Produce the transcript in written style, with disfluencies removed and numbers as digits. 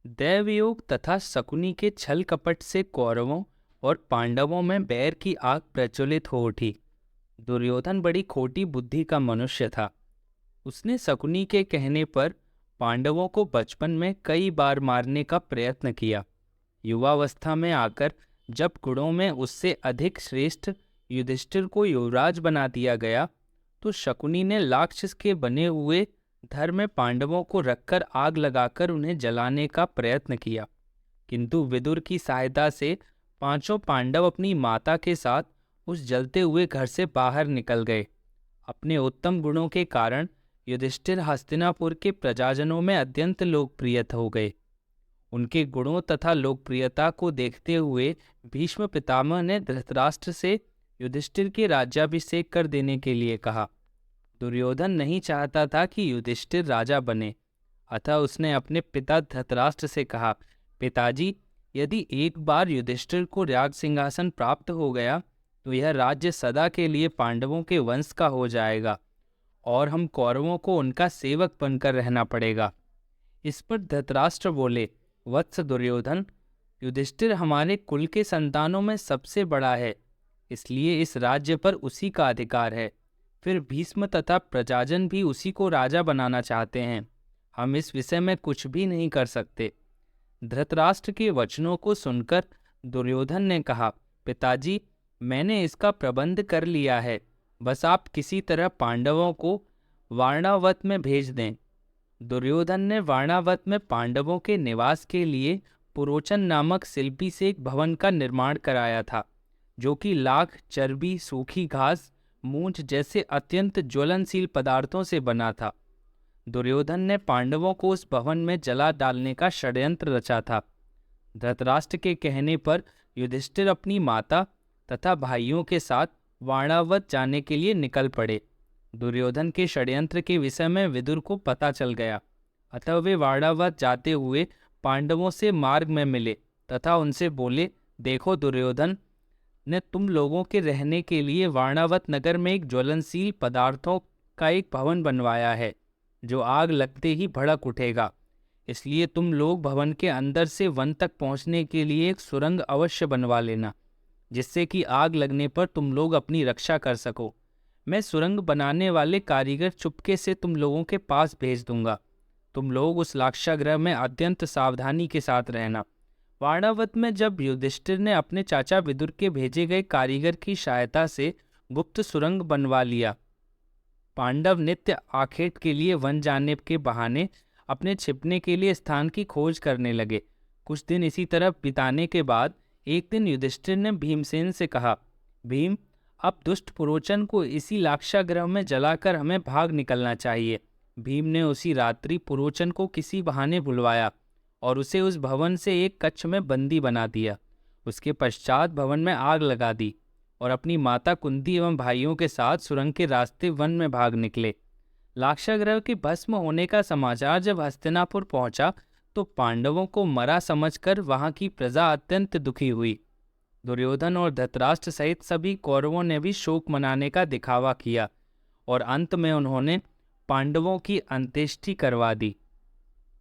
दैवयोग तथा शकुनी के छल कपट से कौरवों और पांडवों में बैर की आग प्रज्वलित हो उठी। दुर्योधन बड़ी खोटी बुद्धि का मनुष्य था। उसने शकुनी के कहने पर पांडवों को बचपन में कई बार मारने का प्रयत्न किया। युवावस्था में आकर जब गुणों में उससे अधिक श्रेष्ठ युधिष्ठिर को युवराज बना दिया गया, तो शकुनी ने राक्षस के बने हुए धर में पांडवों को रखकर आग लगाकर उन्हें जलाने का प्रयत्न किया। किंतु विदुर की सहायता से पांचों पांडव अपनी माता के साथ उस जलते हुए घर से बाहर निकल गए। अपने उत्तम गुणों के कारण युधिष्ठिर हस्तिनापुर के प्रजाजनों में अत्यंत लोकप्रिय हो गए। उनके गुणों तथा लोकप्रियता को देखते हुए भीष्म पितामह ने धृतराष्ट्र से युधिष्ठिर के राज्याभिषेक कर देने के लिए कहा। दुर्योधन नहीं चाहता था कि युधिष्ठिर राजा बने, अतः उसने अपने पिता धृतराष्ट्र से कहा, पिताजी, यदि एक बार युधिष्ठिर को राज सिंहासन प्राप्त हो गया तो यह राज्य सदा के लिए पांडवों के वंश का हो जाएगा और हम कौरवों को उनका सेवक बनकर रहना पड़ेगा। इस पर धृतराष्ट्र बोले, वत्स दुर्योधन, युधिष्ठिर हमारे कुल के संतानों में सबसे बड़ा है, इसलिए इस राज्य पर उसी का अधिकार है। फिर भीष्म तथा प्रजाजन भी उसी को राजा बनाना चाहते हैं। हम इस विषय में कुछ भी नहीं कर सकते। धृतराष्ट्र के वचनों को सुनकर दुर्योधन ने कहा, पिताजी, मैंने इसका प्रबंध कर लिया है, बस आप किसी तरह पांडवों को वारणावत में भेज दें। दुर्योधन ने वारणावत में पांडवों के निवास के लिए पुरोचन नामक शिल्पी से एक भवन का निर्माण कराया था, जो कि लाख, चर्बी, सूखी घास, मूंछ जैसे अत्यंत ज्वलनशील पदार्थों से बना था। दुर्योधन ने पांडवों को उस भवन में जला डालने का षड्यंत्र रचा था। धृतराष्ट्र के कहने पर युधिष्ठिर अपनी माता तथा भाइयों के साथ वारणावत जाने के लिए निकल पड़े। दुर्योधन के षड्यंत्र के विषय में विदुर को पता चल गया, अतः वे वारणावत जाते हुए पांडवों से मार्ग में मिले तथा उनसे बोले, देखो, दुर्योधन ने तुम लोगों के रहने के लिए वारणावत नगर में एक ज्वलनशील पदार्थों का एक भवन बनवाया है, जो आग लगते ही भड़क उठेगा। इसलिए तुम लोग भवन के अंदर से वन तक पहुंचने के लिए एक सुरंग अवश्य बनवा लेना, जिससे कि आग लगने पर तुम लोग अपनी रक्षा कर सको। मैं सुरंग बनाने वाले कारीगर चुपके से तुम लोगों के पास भेज दूंगा। तुम लोग उस लाक्षागृह में अत्यंत सावधानी के साथ रहना। वारणावत में जब युधिष्ठिर ने अपने चाचा विदुर के भेजे गए कारीगर की सहायता से गुप्त सुरंग बनवा लिया, पांडव नित्य आखेट के लिए वन जाने के बहाने अपने छिपने के लिए स्थान की खोज करने लगे। कुछ दिन इसी तरह बिताने के बाद एक दिन युधिष्ठिर ने भीमसेन से कहा, भीम, अब दुष्ट पुरोचन को इसी लाक्षागृह में जलाकर हमें भाग निकलना चाहिए। भीम ने उसी रात्रि पुरोचन को किसी बहाने बुलवाया और उसे उस भवन से एक कक्ष में बंदी बना दिया। उसके पश्चात भवन में आग लगा दी और अपनी माता कुंती एवं भाइयों के साथ सुरंग के रास्ते वन में भाग निकले। लाक्षागृह के भस्म होने का समाचार जब हस्तिनापुर पहुंचा तो पांडवों को मरा समझकर वहां की प्रजा अत्यंत दुखी हुई। दुर्योधन और धृतराष्ट्र सहित सभी कौरवों ने भी शोक मनाने का दिखावा किया और अंत में उन्होंने पांडवों की अंत्येष्टि करवा दी।